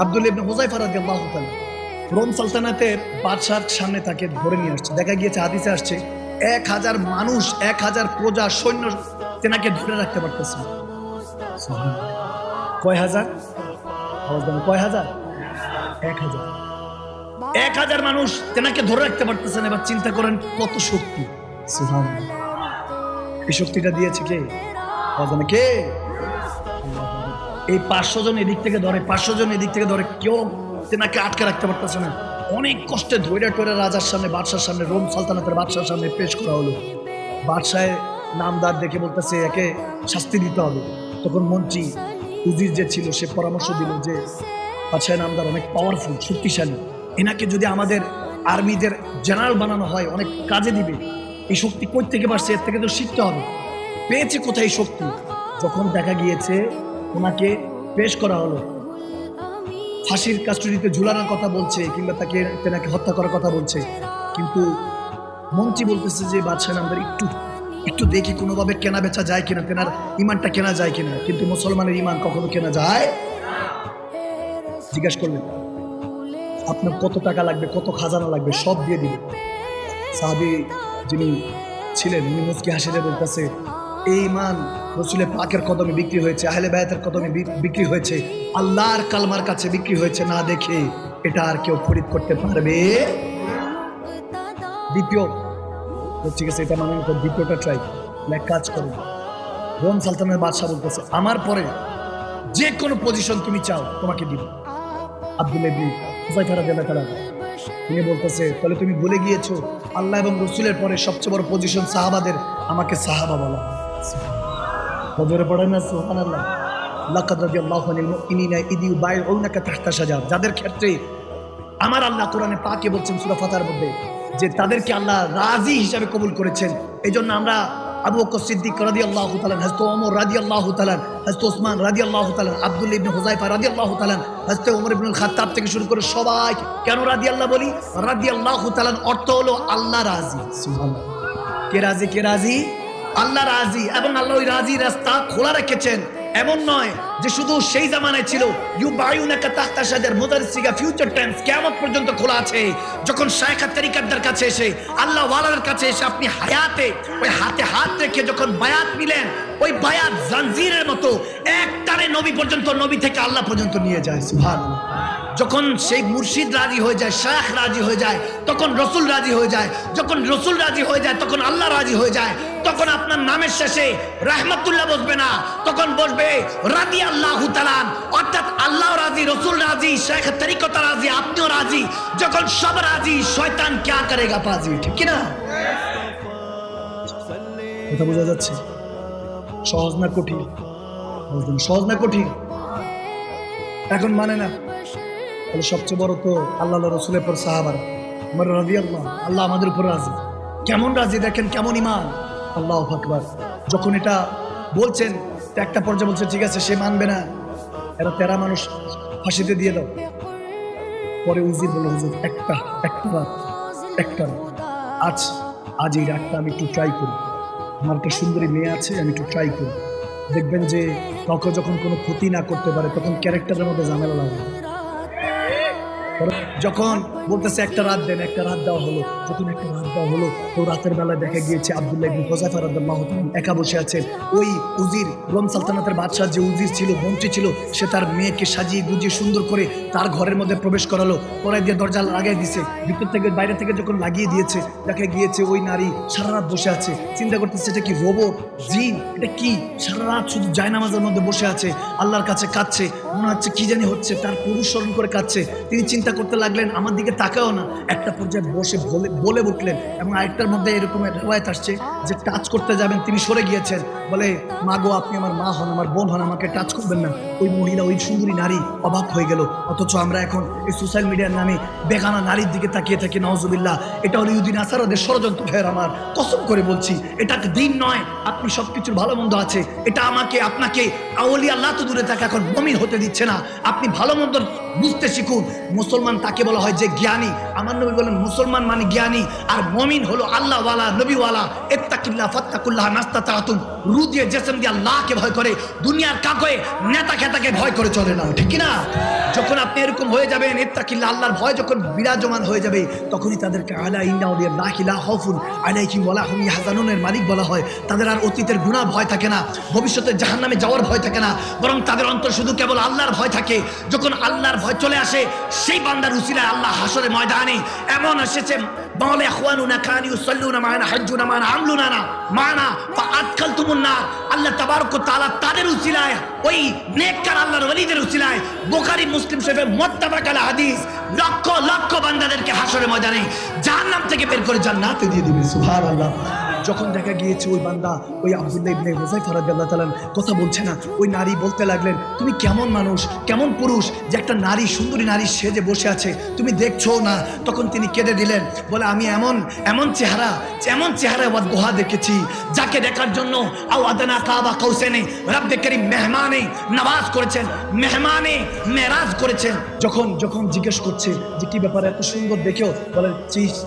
আব্দুল্লাহ ইবনে হুযায়ফা রাদিয়াল্লাহু তাআলা রোম সালতানাতের বাদশার সামনে তাকে ধরে নিয়ে আসছে। দেখা গিয়েছে হাদিসে আসছে 1000 মানুষ, 1000 প্রজা সৈন্য তেনাকে ধরে রাখতে পারতেছে না। কয় হাজার? কয় হাজার? 1000। 1000 মানুষ তেনাকে ধরে রাখতে পারতেছেন। এবার চিন্তা করেন কত শক্তি। সুবহানাল্লাহ। এই শক্তিটা দিয়েছে কে? কে? এই 500 জন এদিক থেকে ধরে, 500 জন এদিক থেকে ধরে, কেউ তেনাকে আটকে রাখতে পারতেছে না। অনেক কষ্টে ধৈর্য টরে রাজার সামনে, বাদশার সামনে, রোম সালতানাতের বাদশার সামনে পেশ করা হলো। বাদশায় নামদার দেখে বলতেছে একে শাস্তি দিতে হবে। তখন মন্ত্রী উজির যে ছিল সে পরামর্শ দিল যে বাদশাহ নামদার অনেক পাওয়ারফুল, শক্তিশালী, এনাকে যদি আমাদের আর্মিদের জেনারেল বানানো হয় অনেক কাজে দিবে। এই শক্তি কই থেকে পারছে? এর থেকে তো শিখতে হবে। পেয়েছে কোথায় এই শক্তি? যখন দেখা গিয়েছে ওনাকে পেশ করা হলো, ফাঁসির কাস্টডিতে ঝুলানোর কথা বলছে কিংবা তেনাকে হত্যা করার কথা বলছে, কিন্তু মন্ত্রী বলতেছে যে বাদশাহ নামদার একটু দেখি কোনোভাবে কেনা বেচা যায় কিনা, তেনার ইমানটা কেনা যায় কিনা। কিন্তু মুসলমানের ইমান কখনো কেনা যায়? জিজ্ঞাসা করলেন আপনার কত টাকা লাগবে, কত খাজানা লাগবে, সব দিয়ে দিবে। সাহাবী যিনি ছিলেন উনি মুস্কি হাসিতে বলতেছে এই ইমান রাসূলের পাকের কদমে বিক্রি হয়েছে, আহলে বায়াতের কদমে বিক্রি হয়েছে, আল্লাহর কালমার কাছে বিক্রি হয়েছে, না দেখে এটা আর কেউ খরিদ করতে পারবে? দ্বিতীয়, ঠিক আছে এটা মানে দ্বিতীয়টা ট্রাই, এক কাজ করো। রোম সালতানাতের বাদশা বলতেছে আমার পরে যে কোনো পজিশন তুমি চাও তোমাকে দিব। আব্দুল্লাহ ইবনে হুযায়ফা রাদিয়াল্লাহু তাআলা তিনি বলতেছে তাহলে তুমি ভুলে গিয়েছো আল্লাহ এবং রাসূলের পরে সবচেয়ে বড় পজিশন সাহাবাদের, আমাকে সাহাবা বলা। বদরে পড়ে না সুবহানাল্লাহ, লাকাদ রাদিয়াল্লাহু আনিল মুমিনিনা ইয ইউবাইউনাকা তাহতা শাজার, যাদের ক্ষেত্রে আমার আল্লাহ কোরআনে পাকে বলছেন সূরা ফাতিহার মধ্যে যে তাদেরকে আল্লাহ রাজি হিসাবে কবুল করেছেন। এইজন্য আমরা আবু বকর সিদ্দিক রাদিয়াল্লাহু তাআলা, হযরত ওমর রাদিয়াল্লাহু তাআলা, হযরত ওসমান রাদিয়াল্লাহু তাআলা, আব্দুল্লাহ ইবনে হুযায়ফা রাদিয়াল্লাহু তাআলা, হযরত ওমর ইবনুল খাত্তাব থেকে শুরু করে সবাই কেন রাদিয়াল্লাহু বলি? রাদিয়াল্লাহু তাআলার অর্থ হলো আল্লাহ রাজি। সুবহানাল্লাহ। কে রাজি? কে রাজি? আল্লাহ রাজি। এবং আল্লাহ ওই রাজি রাস্তা খোলা রেখেছেন। এমন নয় যে শুধু সেই জামানায় ছিল ইউবাইউনাকা তাহতা শাজার, মুদাররিসিগা ফিউচার টেন্স কিয়ামত পর্যন্ত খোলা আছে। যখন শায়খ তরিকাতদার কাছে এসে আল্লাহ ওয়ালার কাছে এসে আপনি হায়াতে ওই হাতে হাত রেখে যখন বায়াত নিলেন, ওই বায়াত জাঞ্জিরের মতো একটারে নবী পর্যন্ত, নবী থেকে আল্লাহ পর্যন্ত নিয়ে যায়। সুবহানাল্লাহ। যখন সেই মুর্শিদ রাজি হয়ে যায়, শায়খ রাজি হয়ে যায়, তখন রসুল রাজি হয়ে যায়। যখন রসুল রাজি হয়ে যায় তখন আল্লাহ রাজি হয়ে যায়। তখন আপনার নামের শেষে রাহমাতুল্লাহ বসবে না, তখন বসবে রাদিয়াল্লাহু তাআলা, অর্থাৎ আল্লাহ রাজি, রসুল রাজি, শায়খ তরিকত রাজি, আপনিও রাজি। যখন সব রাজি, শয়তান क्या करेगा পাজি, ঠিক কি না? কথা বোঝা যাচ্ছে? সহজ না কঠিন? সহজ না কঠিন? এখন মানে না। তাহলে সবচেয়ে বড় তো আল্লাহ রসুলের পর সাহাবারা, আমার রাদিয়াল্লাহু, আল্লাহ আমাদের উপর রাজি। কেমন রাজি দেখেন, কেমন ইমান, আল্লাহু আকবার। যখন এটা বলছেন একটা পর্যায়ে বলছে ঠিক আছে সে মানবে না, এরা 13 মানুষ ফাঁসিতে দিয়ে দাও। পরে উজির বলল হুজুর একটা রাত, আজ এই রাতটা আমি একটু ট্রাই করি, আমার একটা সুন্দরী মেয়ে আছে, আমি একটু ট্রাই করি। দেখবেন যে কাউকে যখন কোনো ক্ষতি না করতে পারে তখন ক্যারেক্টারের মধ্যে ঝামেলা লাগে। যখন বলতেছে একটা রাত দেন, একটা রাত দেওয়া হলো। যখন একটা রাত দেওয়া হলো তো রাতের বেলায় দেখা গিয়েছে আব্দুল্লাহ ইবনে হুযায়ফা রাদিয়াল্লাহু তাআলা একা বসে আছেন। ওই উজির, রোম সালতানাতের বাদশা যে উজির ছিল, মন্ত্রী ছিল, সে তার মেয়েকে সাজিয়ে গুজিয়ে সুন্দর করে তার ঘরের মধ্যে প্রবেশ করালো, করাই দিয়ে দরজা লাগিয়ে দিয়েছে। ভিতর থেকে বাইরে থেকে যখন লাগিয়ে দিয়েছে দেখা গিয়েছে ওই নারী সারা রাত বসে আছে। চিন্তা করতেছে এটা কি রোবট, জিন, এটা কি? সারা রাত শুধু জায়নামাজের মধ্যে বসে আছে, আল্লাহর কাছে কাঁদছে, মনে হচ্ছে কি জানি হচ্ছে, তার পুরুষ স্মরণ করে কাঁদছে। তিনি চিন্তা করতে লাগলেন আমার দিকে তাকাও না। একটা পর্যায়ে বসে বলে উঠলেন, এবং আরেকটার মধ্যে এরকম রিওয়ায়াত আসছে যে টাচ করতে যাবেন তিনি সরে গিয়েছেন, বলে মা গো আপনি আমার মা হন, আমার বোন হন, আমাকে টাচ করবেন না। ওই মহিলা, ওই সুন্দরী নারী অবাক হয়ে গেল। অথচ আমরা এখন এই সোশ্যাল মিডিয়ার নামে বেগানা নারীর দিকে তাকিয়ে থাকি, নাউজুবিল্লাহ। এটা হলো ইহুদি নাসারাদের ষড়যন্ত্র। ভাইয়ের আমার, কসম করে বলছি এটা দিন নয়। আপনি সবকিছুর ভালো মন্দ আছে, এটা আমাকে আপনাকে আউলিয়া আল্লাহ তো দূরে থাকে, এখন মুমিন হতে দিচ্ছে না। আপনি ভালো মন্দ বুঝতে শিখুন। মুসলমান তাকে বলা হয় যে জ্ঞানী। আমার নবী বলেন মুসলমান মানে জ্ঞানী, আর মুমিন হলো আল্লাহওয়ালা, নবীওয়ালা। ইত্তাকিল্লাহ ফাত্তাকুল্লাহ নাস্তাতাতুম, রু দিয়ে জিসম দিয়ে আল্লাহকে ভয় করে। দুনিয়ার কাউকে নেতাকে তাকে ভয় করে চলে না, ঠিক না? যখন আপনি এরকম হয়ে যাবেন, ইত্তাকিল্লাহ, আল্লাহর ভয় যখন বিরাজমান হয়ে যাবে, তখনই তাদেরকে আলা ইন্না আউলিয়াল্লাহি লা খাউফুন আলাইহিম ওয়া লা হুম ইয়াহজানুনের মালিক বলা হয়। তাদের আর অতীতের গুনাহ ভয় থাকে না, ভবিষ্যতে জাহান্নামে যাওয়ার ভয় থাকে না, বরং তাদের অন্তর শুধু কেবল আল্লাহর ভয় থাকে। যখন আল্লাহর ভয় চলে আসে, সেই বান্দার উসিলায় আল্লাহ হাসরের ময়দানে এমন এসেছে, মাওলা ইখওয়ানুনা কানু ইউসাল্লুনা মা'ানা হাজ্জুনা মা'ানা আমলুনা মা'ানা ফাআদখালতুমুন নার। আল্লাহ তাবারক ওয়া তাআলা তাদের উসিলায়, ওই নেককার আল্লাহর ওলিদের উসিলায়, বুখারী মুসলিম শরীফে মুত্তাফাক আলা হাদিস, লক্ষ লক্ষ বান্দাদেরকে হাসরের ময়দানে জাহান্নাম থেকে বের করে জান্নাতে দিয়ে দিবে। সুবহানাল্লাহ। যখন দেখা গিয়েছে ওই বান্দা, ওই আব্দুল্লাহ ইবনে হুযায়ফা রাদিয়াল্লাহু তাআলা কথা বলছে না, ওই নারী বলতে লাগলেন, তুমি কেমন মানুষ, কেমন পুরুষ যে একটা নারী, সুন্দরী নারী সেজে বসে আছে, তুমি দেখছো না? তখন তিনি কেঁদে দিলেন, বলে আমি এমন চেহারা ওয়াদগুহা দেখেছি, যাকে দেখার জন্য আও আদনা কাবা কাউসাইনে রব্বে করিম মেহমানে নওয়াজ করেছেন, মেহমানে মেরাজ করেছেন। যখন জিজ্ঞেস করছে যে কি ব্যাপারে এত সুন্দর দেখেও, বলে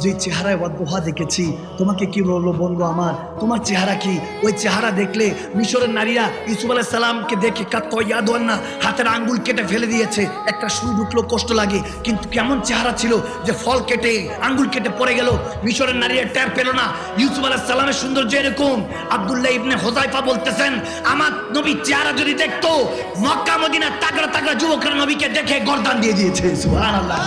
যে চেহারায় ওয়াদগুহা দেখেছি, তোমাকে কি বলবো বন্ধু আমার, তোমার চেহারা কি? ওই চেহারা দেখলে মিশরের নারীরা ইউসুফ আলাইহিস সালামকে দেখে কাত্ত ইয়াদওয়ান্না, হাতের আঙ্গুল কেটে ফেলে দিয়েছে, একটা সুই ঢুকলো কষ্ট লাগে, কিন্তু কেমন চেহারা ছিল যে ফল কেটে আঙ্গুল কেটে পড়ে গেল, মিশরের নারীরা টের পেল না। ইউসুফ আলাইহিস সালামের সৌন্দর্য এরকম। আব্দুল্লাহ ইবনে হুযায়ফা বলতেছেন, আমার নবীর চেহারা যদি দেখতো, মক্কা মদিনা তাগড়া তাগড়া যুবকরা নবীকে দেখে গর্দান দিয়ে দিয়েছে। সুবহানাল্লাহ।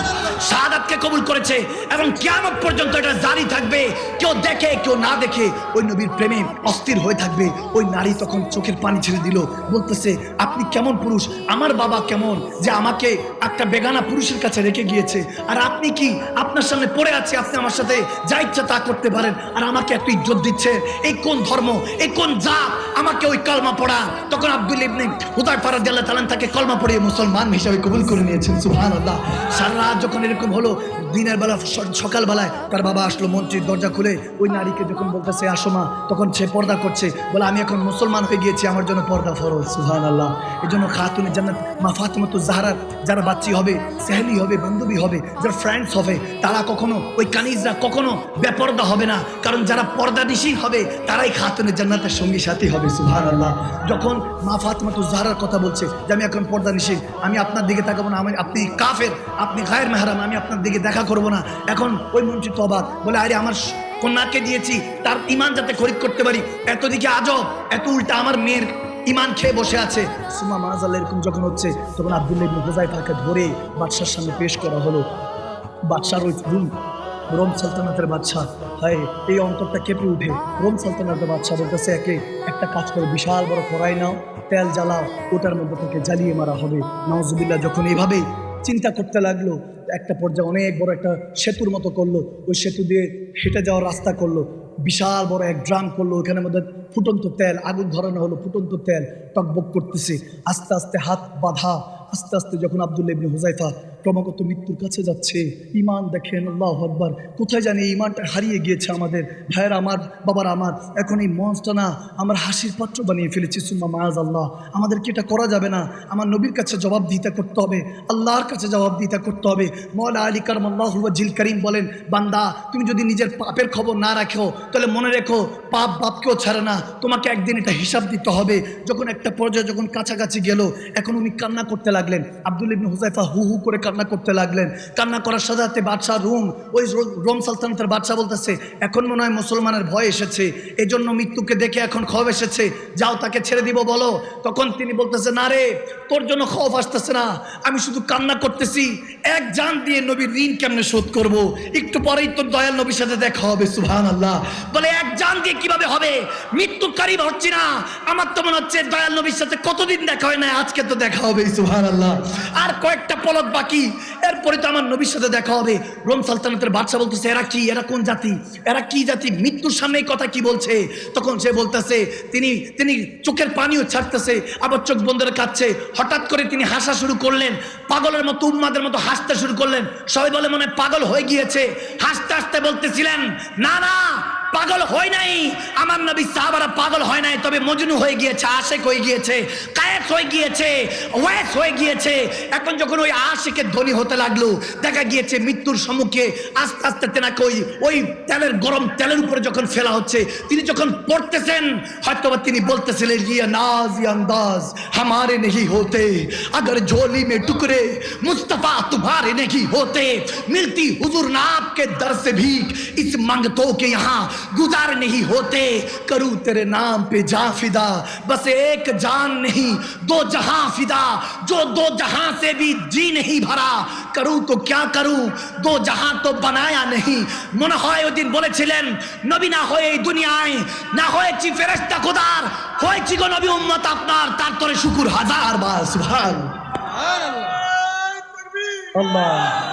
শাহাদাতকে কবুল করেছে এবং কিয়ামত পর্যন্ত এটা জারি থাকবে। কেউ দেখে কেউ না দেখে ওই নবীর প্রেমে অস্থির হয়ে থাকবে। ওই নারী তখন চোখের পানি ছেড়ে দিল, বলতেছে, আপনি কেমন পুরুষ, আমার বাবা কেমন যে আমাকে একটা বেগানা পুরুষের কাছে রেখে গিয়েছে, আর আপনি কি, আপনার সামনে পড়ে আছে, আপনি আমার সাথে যা ইচ্ছা তা করতে পারেন, আর আমাকে একটু ইজ্জত দিচ্ছে, এই কোন ধর্ম, এই কোন জাত, আমাকে ওই কলমা পড়া। তখন আব্দুল্লাহ ইবনে হুযায়ফা রাদিয়াল্লাহু তাআলা তাকে কলমা পড়িয়ে মুসলমান হিসেবে কবুল করে নিয়েছেন। সুবহানাল্লাহ। সারা রাত যখন এরকম হলো, দিনের বেলা সকালবেলায় তার বাবা আসলো, মন্ত্রীর দরজা খুলে ওই নারীকে যখন বলতেছে আসো মা, তখন সে পর্দা করছে, বলে আমি এখন মুসলমান হয়ে গিয়েছি, আমার জন্য পর্দা ফরজ। সুবহানাল্লাহ। এই জন্য খাতুনে জান্নাত মা ফাতিমাতুজ জাহরার যারা বাচ্চি হবে, সেহেলি হবে, বান্ধবী হবে, যারা ফ্রেন্ডস হবে, তারা কখনো, ওই কানিজরা কখনো বেপর্দা হবে না, কারণ যারা পর্দানিশীন হবে তারাই খাতুনে জান্নাতের সঙ্গী সাথী হবে। সুবহানাল্লাহ। যখন মা ফাতিমাতুজ জাহরার কথা বলছে যে আমি এখন পর্দানিশীন, আমি আপনার দিকে তাকাবো না, আপনি কাফের, আপনি গায়ের মেহরাম, আমি আপনার দিকে দেখা করবো না, এখন ওই মন্ত্রী তো অবাক, বলে আরে আমার কন্যাকে দিয়েছি তার ইমান যাতে খরিদ করতে পারি, এত দিকে আজব, এত উল্টা আমার মেয়ের ইমান খেয়ে বসে আছে। সুমা মাজাল এরকম যখন হচ্ছে, তখন আব্দুল্লাহ ইবনে হুযায়ফাকে ধরে বাদশার সামনে পেশ করা হলো। বাদশার ওই রোম সালতানাতের বাদশা, হায় এই অন্তরটা কেঁপে উঠে। রোম সালতানাতের বাদশা বলতেছে, একটা কাজ করে, বিশাল বড় কড়াই নাও, তেল জ্বালাও, ওটার মধ্যে থেকে জ্বালিয়ে মারা হবে। নাউজুবিল্লাহ। যখন এইভাবে চিন্তা করতে লাগলো, একটা পর্যায়ে অনেক বড় একটা সেতুর মতো করলো, ওই সেতু দিয়ে হেঁটে যাওয়ার রাস্তা করলো, বিশাল বড় এক ড্রাম করলো, ওখানে মধ্যে ফুটন্ত তেল, আগুন ধরানো হলো, ফুটন্ত তেল টকবক করতেছে, আস্তে আস্তে হাত বাঁধা, আস্তে আস্তে যখন আব্দুল্লাহ ইবনে হুযায়ফা ক্রমাগত মৃত্যুর কাছে যাচ্ছে, ইমান দেখেন, আল্লাহু আকবার, কোথায় জানি ইমানটা হারিয়ে গিয়েছে আমাদের ভাইয়ের, আমার বাবার, আমার এখন এই মঞ্চটা না আমার হাসির পাত্র বানিয়ে ফেলেছি। সুম্মা মাআযাল্লাহ। আমাদেরকে এটা করা যাবে না, আমার নবীর কাছে জবাবদিহিতা করতে হবে, আল্লাহর কাছে জবাবদিহিতা করতে হবে। মওলা আলী কাররামাল্লাহু ওয়াজহিল কারীম বলেন, বান্দা তুমি যদি নিজের পাপের খবর না রাখো, তাহলে মনে রেখো পাপ বাপকেও ছাড়ে না, তোমাকে একদিন এটা হিসাব দিতে হবে। যখন একটা পর্যায়ে যখন কাছাকাছি গেল, এখন উনি কান্না করতে লাগলেন। আব্দুল্লাহ ইবনে হুযায়ফা হু হু করে কান্না করতে লাগলেন। কান্না করার সাথে সাথে বাদশাহ রোম সালতানাতের বাদশাহ বলতেছে, এখন মনে হয় মুসলমানের ভয় এসেছে, এই জন্য মৃত্যুকে দেখে এখন খবর এসেছে, যাও তাকে ছেড়ে দিব বলো। তখন তিনি বলতেছে, না রে, তোর জন্য খবর আসতেছে না, আমি শুধু কান্না করতেছি, এক জান দিয়ে নবীর ঋণ কেমনে শোধ করব, একটু পরেই তোর দয়াল নবীর সাথে দেখা হবে। সুবহানাল্লাহ। বলে এক জান দিয়ে কিভাবে হবে, মৃত্যু কারিব হচ্ছে না, আমার তো মনে হচ্ছে দয়াল নবীর সাথে কতদিন দেখা হয় না, আজকে তো দেখা হবে। সুবহানাল্লাহ। আর কয়েকটা পলক বাকি, এরপরে তো আমার নবীর সাথে দেখা হবে। রোম সালতানাতের বাদশা বলতেছে, এরা কি, এরা কোন জাতি, এরা কি জাতি, মৃত্যুর সামনে এই কথা কি বলছে? তখন সে বলতেছে, তিনি চোখের পানিও ছাড়তেছে, আবার চোখ বন্ধ করে কাঁদছে। হঠাৎ করে তিনি হাসা শুরু করলেন, পাগলের মতো, উম্মাদের মতো হাসতে শুরু করলেন। সবাই বলে মনে পাগল হয়ে গিয়েছে। হাসতে হাসতে বলতেছিলেন, না না, পাগল হয় নাই, আমার নবী সাহাবারা পাগল হয় নাই, তবে মজনু হয়ে গিয়েছে, আশেক হয়ে গিয়েছে, কায়েস হয়ে গিয়েছে, ওয়াইস হয়ে গিয়েছে। এখন যখন ওই আশেকের ধনী হতে লাগলো, দেখা গিয়েছে মৃত্যুর সম্মুখে আস্তে আস্তে তেনাকে ওই তেলের গরম তেলের উপরে যখন ফেলা হচ্ছে, তিনি যখন পড়তেছেন, হয়তোবা তিনি বলতেছিলেন ये नाज ये अंदाज हमारे नहीं होते, अगर झोली में टुकड़े मुस्तफा तुम्हारे नहीं होते, मिलती हुजूर नाप के दर से भीख इस मंगतों के यहाँ गुजार नहीं होते, करूँ तेरे नाम पे जा फिदा, बस एक जान नहीं दो जहां फिदा, जो दो जहां से भी जी नहीं भरा, करूँ तो क्या करूँ दो जहां तो बनाया नहीं। মনে হয় ওই দিন বলেছিলেন, নবী না হয়ে এই দুনিয়ায় না হয়েছি ফেরেশতা খোদার, হয়েছি গো নবী উম্মত আপনার, তার তোরে শুকুর হাজার বার। সুবহান আল্লাহ।